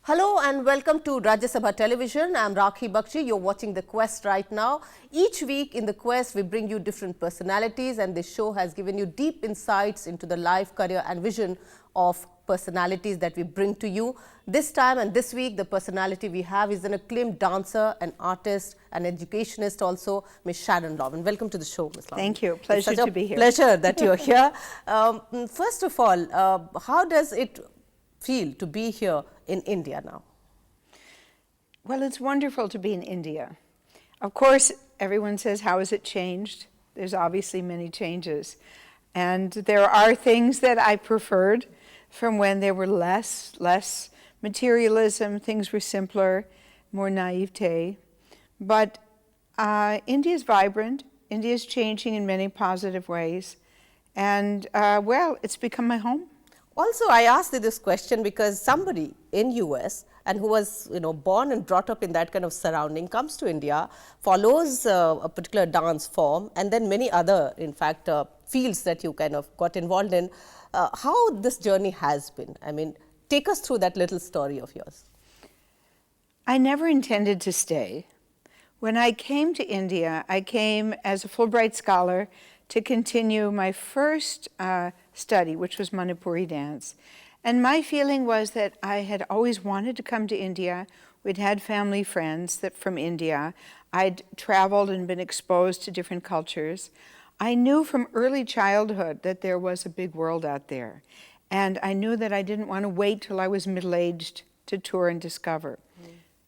Hello and welcome to Rajya Sabha Television. I am Rakhee Bakshee. You are watching The Quest right now. Each week in The Quest, we bring you different personalities, and this show has given you deep insights into the life, career and vision of personalities that we bring to you. This time and this week, the personality we have is an acclaimed dancer, an artist, an educationist also, Ms. Sharon Lowen. Welcome to the show, Ms. Lowen. Thank you. Pleasure to be here. Pleasure that you're here. First of all, how does it feel to be here in India now? Well, it's wonderful to be in India. Of course, everyone says, how has it changed? There's obviously many changes. And there are things that I preferred from when there were less materialism, things were simpler, more naivete. But India's vibrant, India's changing in many positive ways. And well, it's become my home. Also, I asked you this question because somebody in US and who was born and brought up in that kind of surrounding comes to India, follows a particular dance form, and then many other, in fact, fields that you kind of got involved in. How this journey has been? I mean, take us through that little story of yours. I never intended to stay. When I came to India, I came as a Fulbright scholar to continue my first study, which was Manipuri dance. And my feeling was that I had always wanted to come to India. We'd had family friends that from India. I'd traveled and been exposed to different cultures. I knew from early childhood that there was a big world out there. And I knew that I didn't want to wait till I was middle-aged to tour and discover.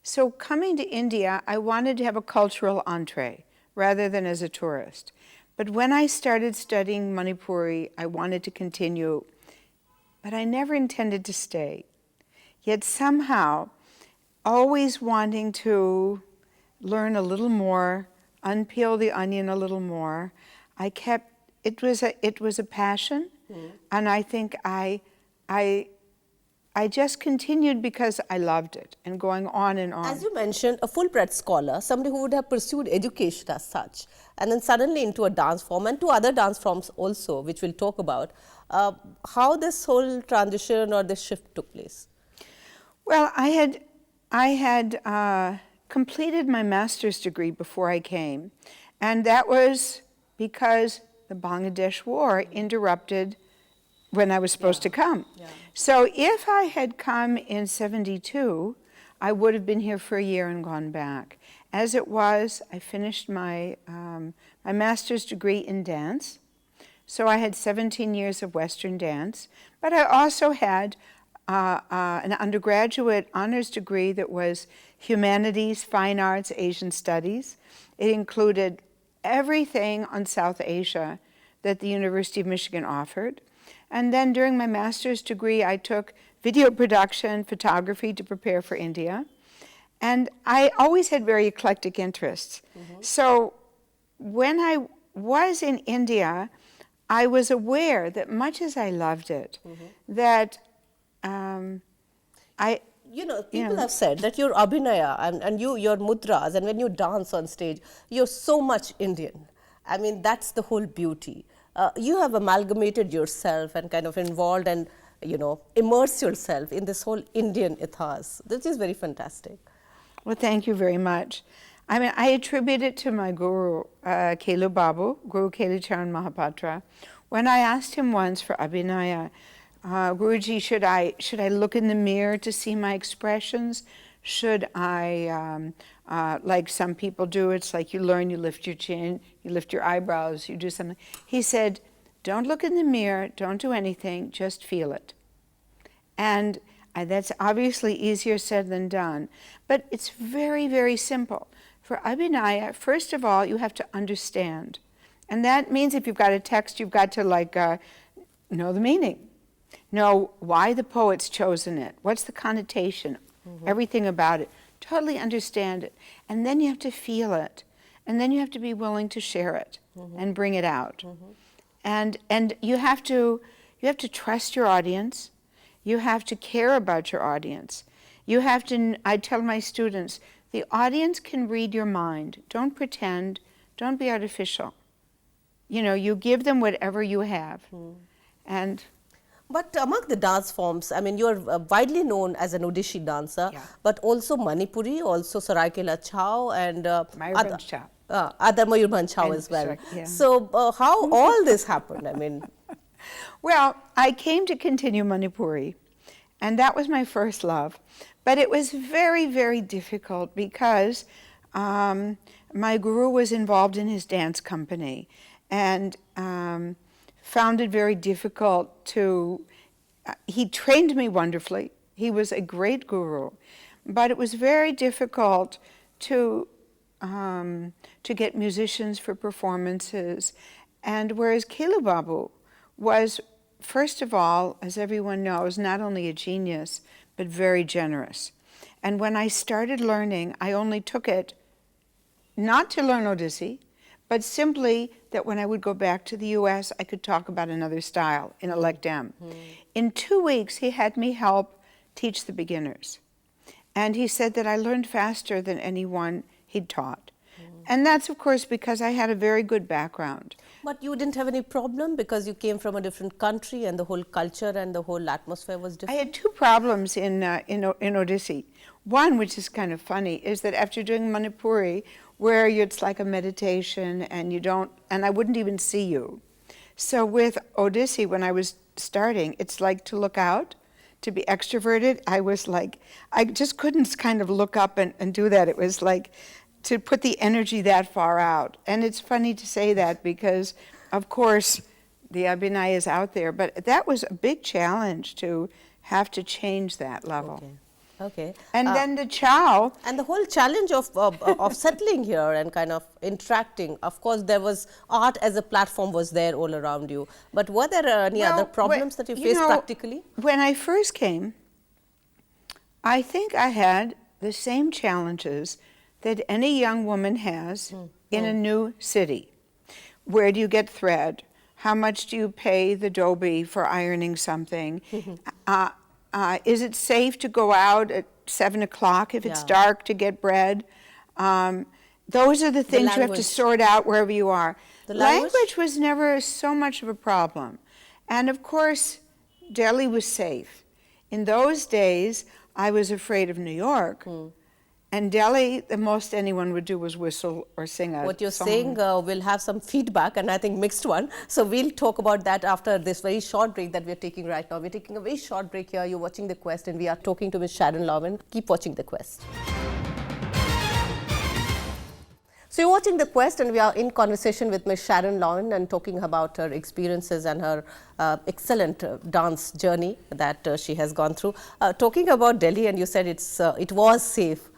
So coming to India, I wanted to have a cultural entree rather than as a tourist. But when I started studying Manipuri, I wanted to continue, but I never intended to stay. Yet somehow, always wanting to learn a little more, unpeel the onion a little more, it was a passion, and I think I just continued because I loved it, and going on and on. As you mentioned, a Fulbright scholar, somebody who would have pursued education as such, and then suddenly into a dance form and to other dance forms also, which we'll talk about, how this whole transition or this shift took place? Well, I had completed my master's degree before I came, and that was because the Bangladesh war interrupted when I was supposed to come. So if I had come in '72, I would have been here for a year and gone back. As it was, I finished my master's degree in dance. So I had 17 years of Western dance, but I also had an undergraduate honors degree that was humanities, fine arts, Asian studies. It included everything on South Asia that the University of Michigan offered. And then during my master's degree, I took video production, photography to prepare for India. And I always had very eclectic interests. So when I was in India, I was aware that much as I loved it, that people have said that your abhinaya and your mudras, and when you dance on stage, you're so much Indian. I mean, that's the whole beauty. You have amalgamated yourself and kind of involved and, immerse yourself in this whole Indian ethos. This is very fantastic. Well, thank you very much. I mean, I attribute it to my guru, Kelu Babu, Guru Kelu Charan Mahapatra. When I asked him once for abhinaya, Guruji, should I look in the mirror to see my expressions? Should I, like some people do, it's like you learn, you lift your chin, you lift your eyebrows, you do something. He said, don't look in the mirror, don't do anything, just feel it. And that's obviously easier said than done, but it's very, very simple. For abhinaya, first of all, you have to understand. And that means if you've got a text, you've got to know the meaning. Know why the poet's chosen it, what's the connotation, everything about it. Totally understand it. And then you have to feel it. And then you have to be willing to share it and bring it out. And you have to trust your audience. You have to care about your audience. You have to, I tell my students, the audience can read your mind. Don't pretend, don't be artificial. You give them whatever you have. And But among the dance forms, I mean, you're widely known as an Odissi dancer, Yeah. but also Manipuri, also Saraikela Chow, and Mayurbhanj Chow. other Mayurbhanj Chow And as well. yeah. So, how all this happened? I mean, Well, I came to continue Manipuri, and that was my first love. But it was very, very difficult because my guru was involved in his dance company and found it very difficult to. He trained me wonderfully. He was a great guru, but it was very difficult to get musicians for performances. And whereas Kelu Babu was, first of all, as everyone knows, not only a genius, but very generous. And when I started learning, I only took it not to learn Odissi, but simply that when I would go back to the US, I could talk about another style in Elect M. In 2 weeks, he had me help teach the beginners. And he said that I learned faster than anyone he'd taught. And that's, of course, because I had a very good background. but you didn't have any problem because you came from a different country and the whole culture and the whole atmosphere was I different. had two problems in Odissi. One, which is kind of funny, is that after doing Manipuri, where it's like a meditation and you don't, and I wouldn't even see you. So with Odissi, when I was starting, it's like to look out, to be extroverted. I was like, I just couldn't kind of look up and do that. It was like to put the energy that far out. And it's funny to say that because, of course, the Abhinay is out there, but that was a big challenge to have to change that level. Okay. Okay. And then the chow. And the whole challenge of settling here and kind of interacting, of course, there was art as a platform was there all around you. But were there any other problems that you faced practically? When I first came, I think I had the same challenges that any young woman has in a new city. Where do you get thread? How much do you pay the dhobi for ironing something? Is it safe to go out at 7 o'clock if it's dark to get bread? Those are the things you have to sort out wherever you are. The language was never so much of a problem. And of course, Delhi was safe. In those days, I was afraid of New York. And Delhi, the most anyone would do was whistle or sing a What you're song. saying, we'll have some feedback, and I think mixed one. So we'll talk about that after this very short break that we're taking right now. We're taking a very short break here. You're watching The Quest, and we are talking to Ms. Sharon Lowen. Keep watching The Quest. So you're watching The Quest, and we are in conversation with Ms. Sharon Lowen and talking about her experiences and her excellent dance journey that she has gone through. Talking about Delhi, and you said it was safe.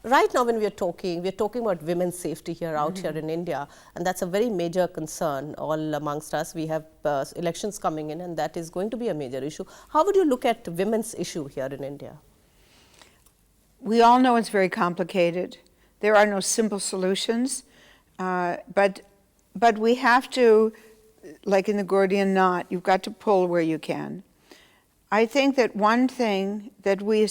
Right now when we're talking about women's safety here, out here in India, and that's a very major concern all amongst us. We have elections coming in, and that is going to be a major issue. How would you look at women's issue here in India? We all know it's very complicated. There are no simple solutions, but we have to, like in the Gordian knot, you've got to pull where you can. I think that one thing that we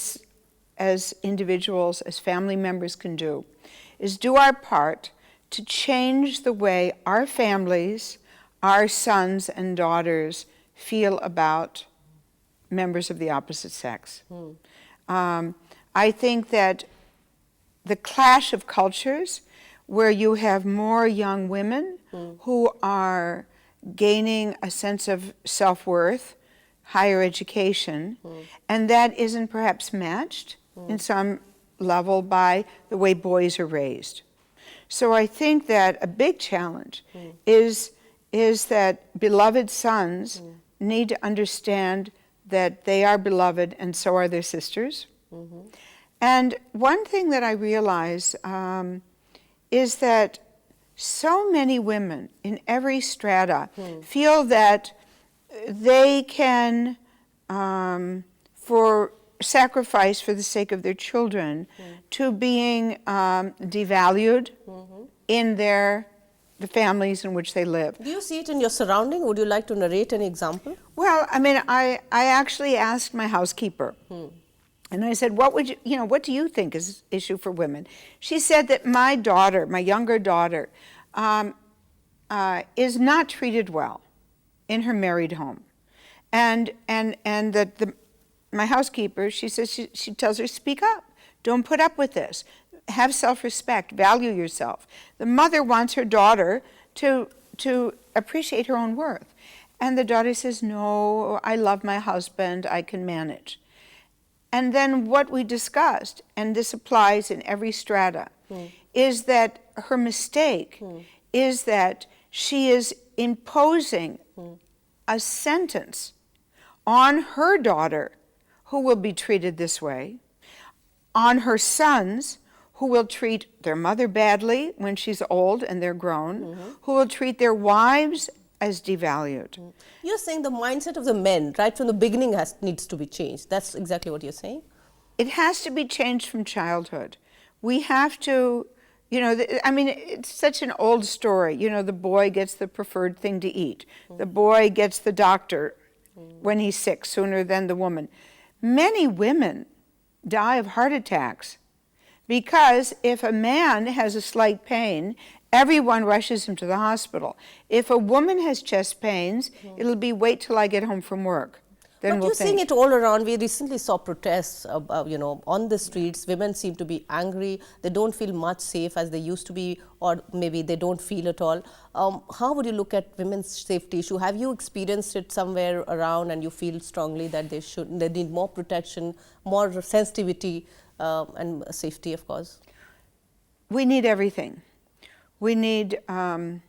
as individuals, as family members can do, is do our part to change the way our families, our sons and daughters feel about members of the opposite sex. I think that the clash of cultures, where you have more young women who are gaining a sense of self-worth, higher education, and that isn't perhaps matched in some level by the way boys are raised. So I think that a big challenge is that beloved sons need to understand that they are beloved and so are their sisters. And one thing that I realize is that so many women in every strata feel that they can, sacrifice for the sake of their children to being devalued in the families in which they live. Do you see it in your surrounding? Would you like to narrate an example? Well, I mean, I actually asked my housekeeper, and I said, what do you think is an issue for women? She said that my daughter, my younger daughter, is not treated well in her married home. And that my housekeeper, she says, she tells her, speak up. Don't put up with this. Have self-respect. Value yourself. The mother wants her daughter to appreciate her own worth. And the daughter says, no, I love my husband. I can manage. And then what we discussed, and this applies in every strata, is that her mistake is that she is imposing a sentence on her daughter who will be treated this way, on her sons who will treat their mother badly when she's old and they're grown, who will treat their wives as devalued. You're saying the mindset of the men right from the beginning needs to be changed. That's exactly what you're saying? It has to be changed from childhood. We have to, you know, I mean, it's such an old story. You know, the boy gets the preferred thing to eat. The boy gets the doctor when he's sick sooner than the woman. Many women die of heart attacks because if a man has a slight pain, everyone rushes him to the hospital. If a woman has chest pains, it'll be wait till I get home from work. Then But you're seeing it all around. We recently saw protests, you know, on the streets. Women seem to be angry. They don't feel much safe as they used to be, or maybe they don't feel at all. How would you look at women's safety issue? Have you experienced it somewhere around, and you feel strongly that they need more protection, more sensitivity, and safety, of course? We need everything. We need, I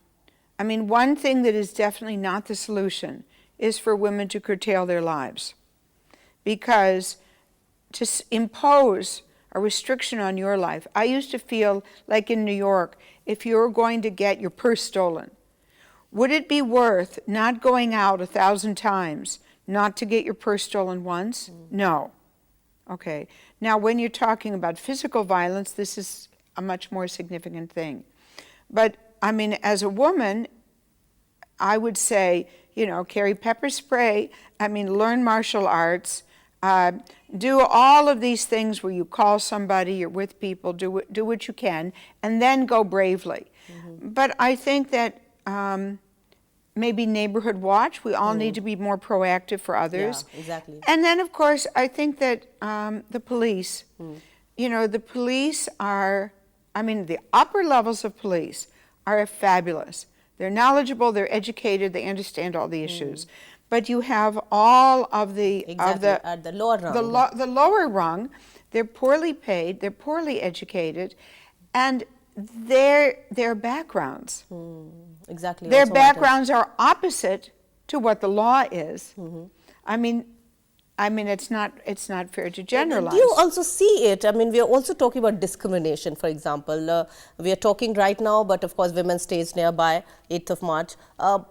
mean, one thing that is definitely not the solution is for women to curtail their lives. Because to impose a restriction on your life, I used to feel like in New York, if you're going to get your purse stolen, would it be worth not going out 1,000 times not to get your purse stolen once? No. Okay. Now, when you're talking about physical violence, this is a much more significant thing. But, I mean, as a woman, I would say, you know, carry pepper spray, I mean, learn martial arts, do all of these things where you call somebody, you're with people, do what you can, and then go bravely. But I think that maybe neighborhood watch, we all need to be more proactive for others. Yeah, exactly. And then, of course, I think that the police, you know, the police are, I mean, the upper levels of police are fabulous. They're knowledgeable, they're educated, they understand all the issues. But you have all of the at the lower rung. the lower rung, they're poorly paid, they're poorly educated, and their backgrounds. Exactly. Their backgrounds are opposite to what the law is. I mean, it's not fair to generalize. Do you also see it? I mean, we are also talking about discrimination, for example. We are talking right now, but of course, Women's Day is nearby, 8th of March.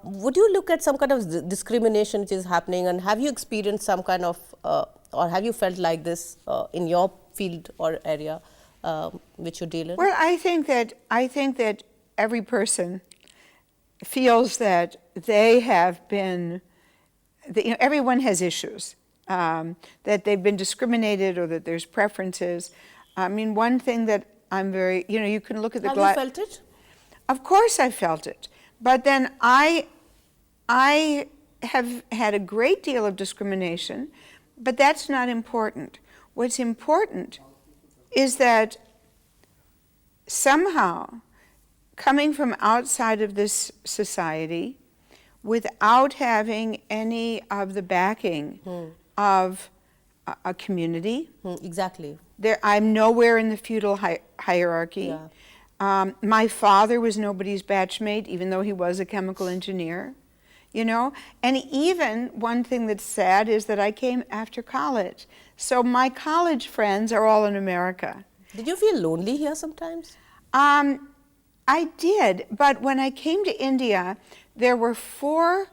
Would you look at some kind of discrimination which is happening, and have you experienced some kind of, or have you felt like this in your field or area which you deal in? Well, I think that every person feels that they have been, you know, everyone has issues. That they've been discriminated or that there's preferences. I mean, one thing that I'm very, you know, you can look at the... Have you felt it? Of course I felt it. But then I have had a great deal of discrimination, but that's not important. What's important is that somehow, coming from outside of this society, without having any of the backing of a community. Exactly. I'm nowhere in the feudal hierarchy. Yeah. My father was nobody's batchmate, even though he was a chemical engineer, you know. And even one thing that's sad is that I came after college. So my college friends are all in America. Did you feel lonely here sometimes? I did, but when I came to India, there were 4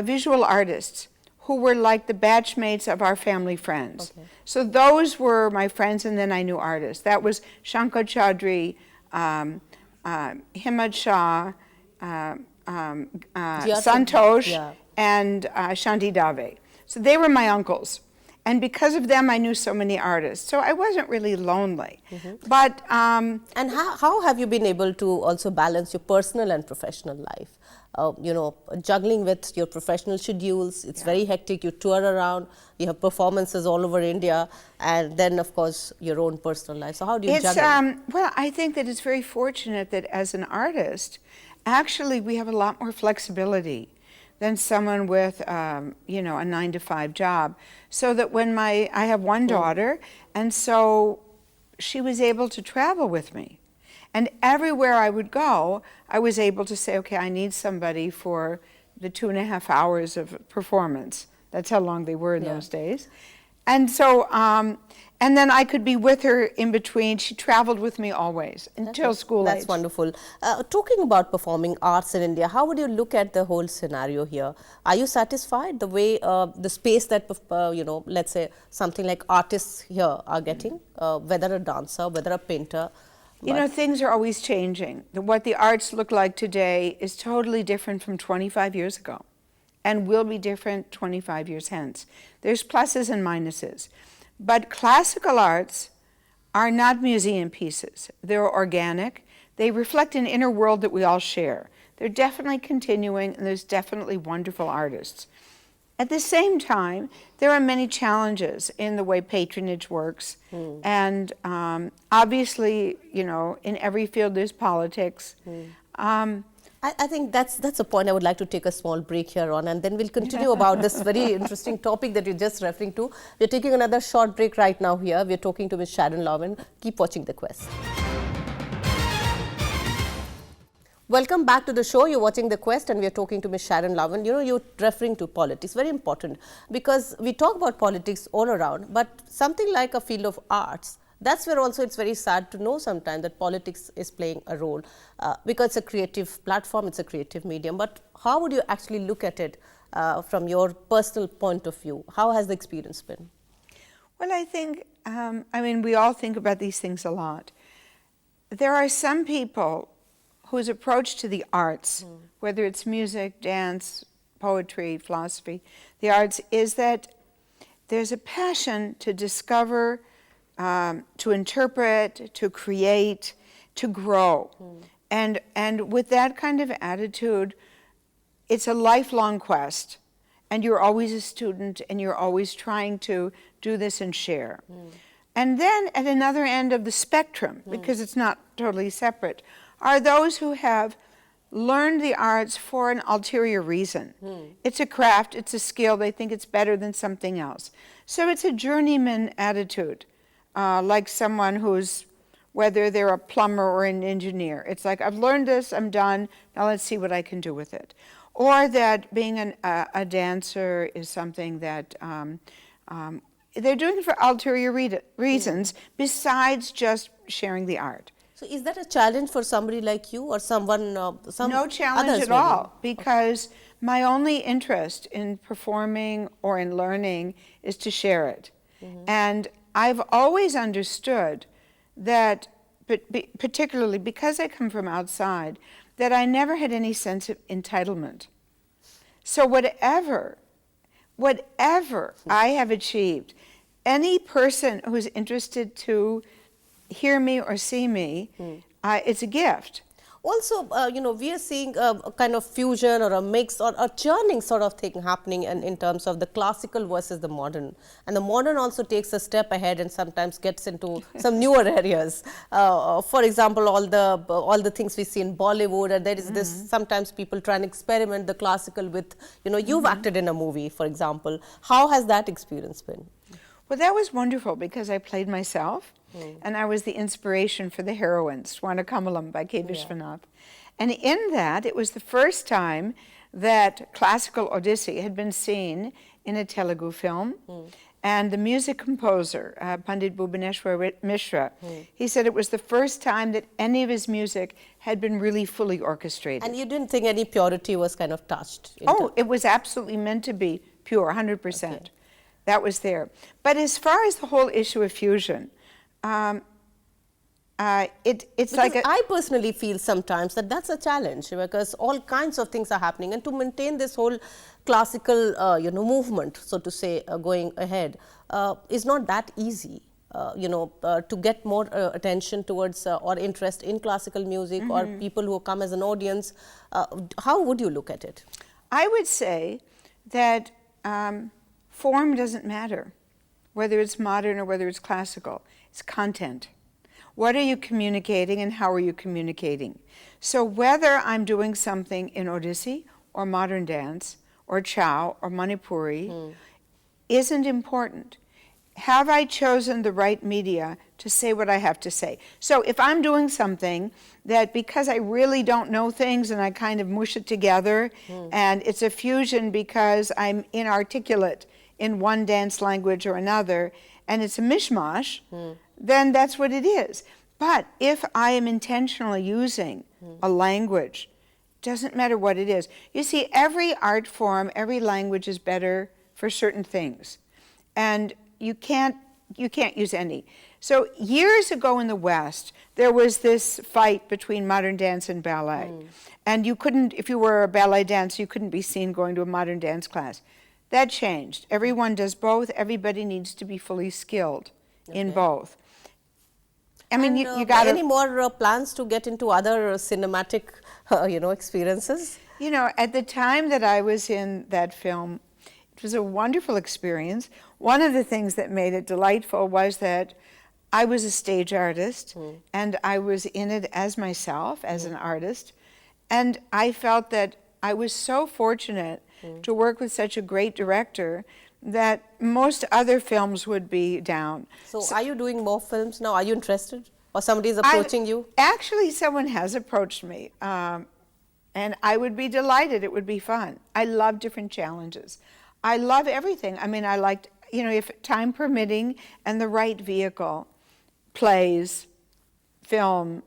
visual artists who were like the batchmates of our family friends. Okay. So those were my friends, and then I knew artists. That was Shankar Chaudhary, Himad Shah, Santosh, and Shanti Dave. So they were my uncles. And because of them, I knew so many artists. So I wasn't really lonely. But and how have you been able to also balance your personal and professional life? juggling with your professional schedules. It's very hectic. You tour around, you have performances all over India, and then of course your own personal life. So how do you juggle? Well, I think that it's very fortunate that as an artist, actually we have a lot more flexibility than someone with, a 9-to-5 job. So that when I have one daughter, and so she was able to travel with me. And everywhere I would go, I was able to say, okay, I need somebody for the 2.5 hours of performance. That's how long they were in those days. And so, and then I could be with her in between. She traveled with me always until school age. That's wonderful. Talking about performing arts in India, how would you look at the whole scenario here? Are you satisfied the way, the space that, let's say something like artists here are getting, whether a dancer, whether a painter? Things are always changing. What the arts look like today is totally different from 25 years ago and will be different 25 years hence. There's pluses and minuses. But classical arts are not museum pieces. They're organic. They reflect an inner world that we all share. They're definitely continuing, and there's definitely wonderful artists. At the same time, there are many challenges in the way patronage works. And obviously, in every field there's politics. I think that's a point I would like to take a small break here on, and then we'll continue about this very interesting topic that you're just referring to. We're taking another short break right now here. We're talking to Ms. Sharon Lowen. Keep watching The Quest. Welcome back to the show. You're watching The Quest and we're talking to Ms. Sharon Lowen. You're referring to politics, very important, because we talk about politics all around, but something like a field of arts, that's where also it's very sad to know sometimes that politics is playing a role, because it's a creative platform, it's a creative medium. But how would you actually look at it from your personal point of view? How has the experience been? Well, I think, we all think about these things a lot. There are some people whose approach to the arts, whether it's music, dance, poetry, philosophy, the arts, is that there's a passion to discover, to interpret, to create, to grow. And with that kind of attitude, it's a lifelong quest. And you're always a student, and you're always trying to do this and share. And then at another end of the spectrum, because it's not totally separate, are those who have learned the arts for an ulterior reason. It's a craft, it's a skill, they think it's better than something else. So it's a journeyman attitude, like someone who's, whether they're a plumber or an engineer. It's like, I've learned this, I'm done, now let's see what I can do with it. Or that being a dancer is something that they're doing it for ulterior reasons, besides just sharing the art. So is that a challenge for somebody like you or someone, No challenge at all, because my only interest in performing or in learning is to share it. And I've always understood that, particularly because I come from outside, that I never had any sense of entitlement. So whatever I have achieved, any person who's interested to hear me or see me, it's a gift. Also, we are seeing a kind of fusion or a mix or a churning sort of thing happening in terms of the classical versus the modern. And the modern also takes a step ahead and sometimes gets into some newer areas. For example, all the things we see in Bollywood, and there is this, sometimes people try and experiment the classical with, you've acted in a movie, for example. How has that experience been? Well, that was wonderful because I played myself. And I was the inspiration for the heroine, Swarnakamalam by K. Vishwanath. And in that, it was the first time that classical Odissi had been seen in a Telugu film. And the music composer, Pandit Bhubaneswar Mishra, he said it was the first time that any of his music had been really fully orchestrated. And you didn't think any purity was kind of touched? Oh, it was absolutely meant to be pure, 100%. Okay. That was there. But as far as the whole issue of fusion, it's like I personally feel sometimes that that's a challenge, because all kinds of things are happening, and to maintain this whole classical movement, so to say, going ahead is not that easy. to get more attention towards or interest in classical music, or people who come as an audience? How would you look at it? I would say that form doesn't matter, whether it's modern or whether it's classical. It's content. What are you communicating and how are you communicating? So whether I'm doing something in Odissi or modern dance or Chow or Manipuri isn't important. Have I chosen the right media to say what I have to say? So if I'm doing something that, because I really don't know things and I kind of mush it together, and it's a fusion because I'm inarticulate in one dance language or another, and it's a mishmash, then that's what it is. But if I am intentionally using a language, doesn't matter what it is. You see, every art form, every language is better for certain things. And you can't use any. So years ago in the West, there was this fight between modern dance and ballet. And you couldn't, if you were a ballet dancer, you couldn't be seen going to a modern dance class. That changed. Everyone does both. Everybody needs to be fully skilled in both. I mean, you got any more plans to get into other cinematic, experiences? You know, at the time that I was in that film, it was a wonderful experience. One of the things that made it delightful was that I was a stage artist, and I was in it as myself, as an artist. And I felt that I was so fortunate to work with such a great director that most other films would be down. So are you doing more films now? Are you interested? Or somebody is approaching you? Actually, someone has approached me. And I would be delighted. It would be fun. I love different challenges. I love everything. I mean, I liked, if time permitting and the right vehicle, plays, film,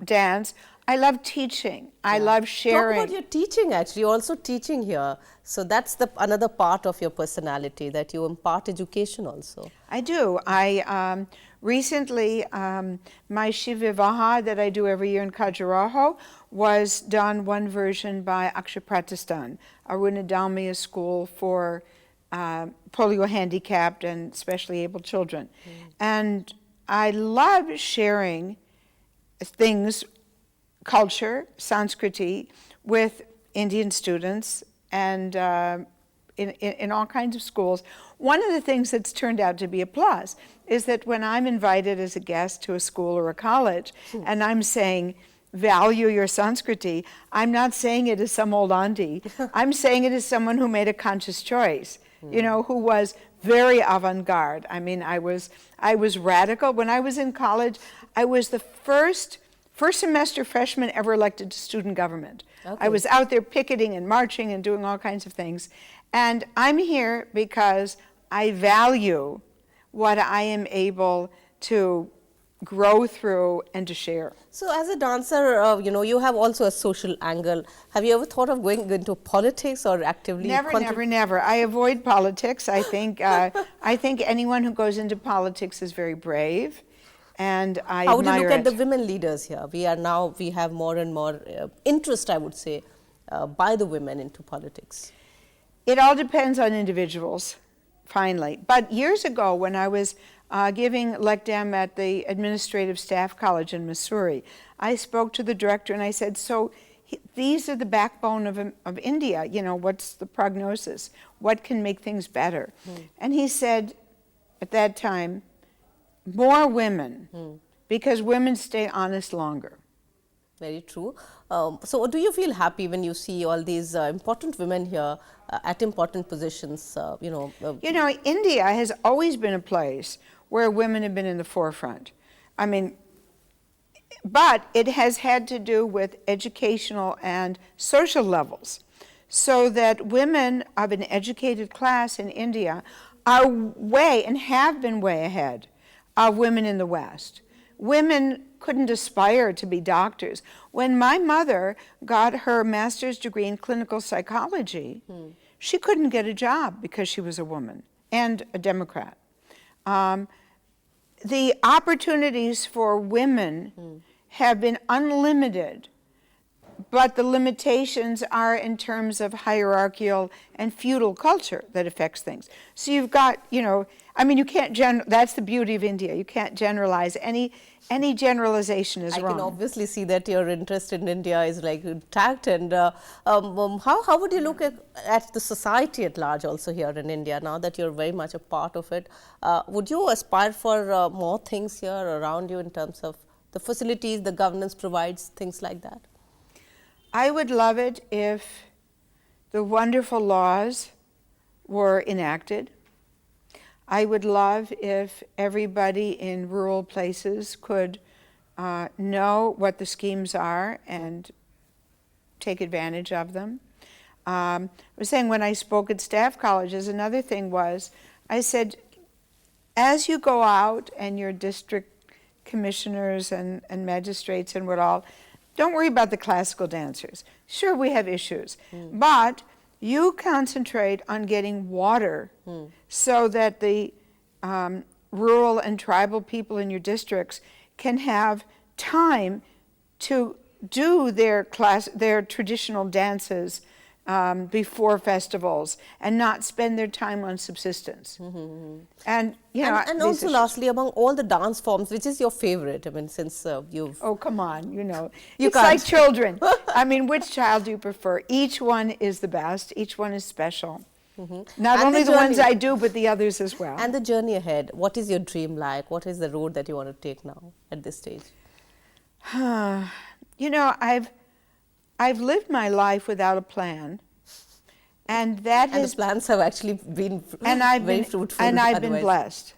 dance. I love teaching. I love sharing. Talk about your teaching, actually. You're also teaching here. So that's another part of your personality, that you impart education also. I do. I recently, my Shiv Vivaha that I do every year in Khajuraho was done one version by Akshay Pratistan, Aruna Dalmia School for polio handicapped and specially able children. And I love sharing things, culture, Sanskriti, with Indian students and in all kinds of schools. One of the things that's turned out to be a plus is that when I'm invited as a guest to a school or a college and I'm saying, value your Sanskriti, I'm not saying it as some old auntie. I'm saying it as someone who made a conscious choice, who was very avant-garde. I mean, I was radical. When I was in college, I was the first semester freshman ever elected to student government. I was out there picketing and marching and doing all kinds of things. And I'm here because I value what I am able to grow through and to share. So as a dancer, you have also a social angle. Have you ever thought of going into politics or actively? Never. I avoid politics. I think anyone who goes into politics is very brave. And I How would you admire look at it. the women leaders here? We have more and more interest, I would say, by the women into politics. It all depends on individuals, finally. But years ago, when I was giving Lekdem at the Administrative Staff College in Missouri, I spoke to the director and I said, so these are the backbone of India, what's the prognosis? What can make things better? And he said, at that time, more women, because women stay honest longer. Very true. So do you feel happy when you see all these important women here at important positions? India has always been a place where women have been in the forefront. I mean, but it has had to do with educational and social levels, so that women of an educated class in India are way and have been way ahead of women in the West. Women couldn't aspire to be doctors. When my mother got her master's degree in clinical psychology, she couldn't get a job because she was a woman and a Democrat. The opportunities for women have been unlimited, but the limitations are in terms of hierarchical and feudal culture that affects things. So you've got, I mean, you can't that's the beauty of India. You can't generalize. Any generalization is I wrong. can obviously see that your interest in India is like intact. And how would you look at the society at large also here in India now that you're very much a part of it? Would you aspire for more things here around you in terms of the facilities the governance provides, things like that? I would love it if the wonderful laws were enacted. I would love if everybody in rural places could know what the schemes are and take advantage of them. I was saying when I spoke at staff colleges, another thing was, I said, as you go out and your district commissioners and magistrates and what all, don't worry about the classical dancers. Sure, we have issues, but you concentrate on getting water so that the rural and tribal people in your districts can have time to do their traditional dances before festivals and not spend their time on subsistence. And you know, and also lastly, among all the dance forms, which is your favorite? I mean, since you've... Oh, come on, you know. You it's can't. like children. I mean, which child do you prefer? Each one is the best. Each one is special. Not And only the the ones journey. I do, but the others as well. And the journey ahead, what is your dream like? What is the road that you want to take now at this stage? You know, I've lived my life without a plan, and that And has the plans have actually been very fruitful. and I've been otherwise. blessed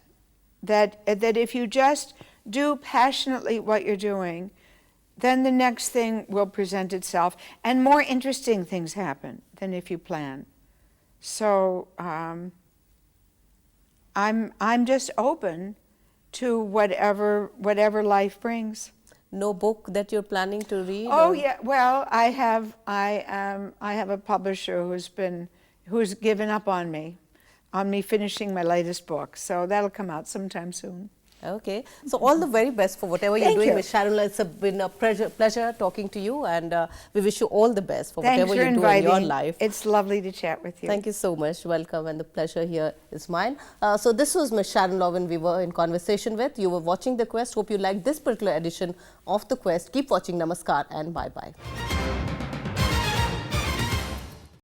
that if you just do passionately what you're doing, then the next thing will present itself, and more interesting things happen than if you plan. So I'm just open to whatever life brings. No book that you're planning to read? Oh or? yeah, well I have a publisher who's given up on me finishing my latest book, so that'll come out sometime soon. Okay, so all the very best for whatever you're Thank doing you. with Sharon. It's been a pleasure talking to you, and we wish you all the best for Thanks whatever for you do in your inviting. life. It's lovely to chat with you. Thank you so much. Welcome, and the pleasure here is mine. So this was Ms. Sharon Lowen we were in conversation with. You were watching The Quest. Hope you liked this particular edition of The Quest. Keep watching. Namaskar and bye-bye.